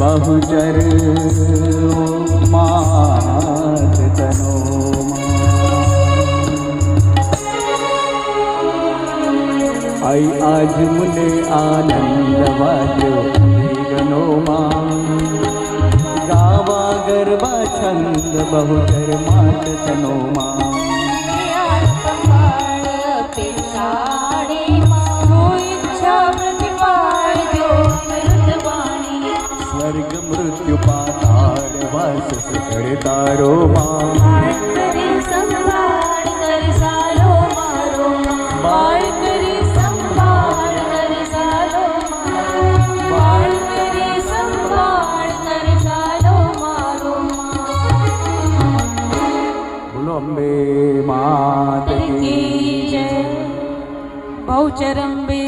बहुचर मात तनो आई आज मुने आनंद वाजो गनो गावा गरबा छंद बहुचर मात तनो स्वर्ग मृत्यु पाताल वास शिखर तारो माँ करे संभाल कर सालो मारो बाल करे संभाल कर सालो बाल करे संभाल कर सालो मारो बोलो अम्बे मात की जय बहुचर अम्बे।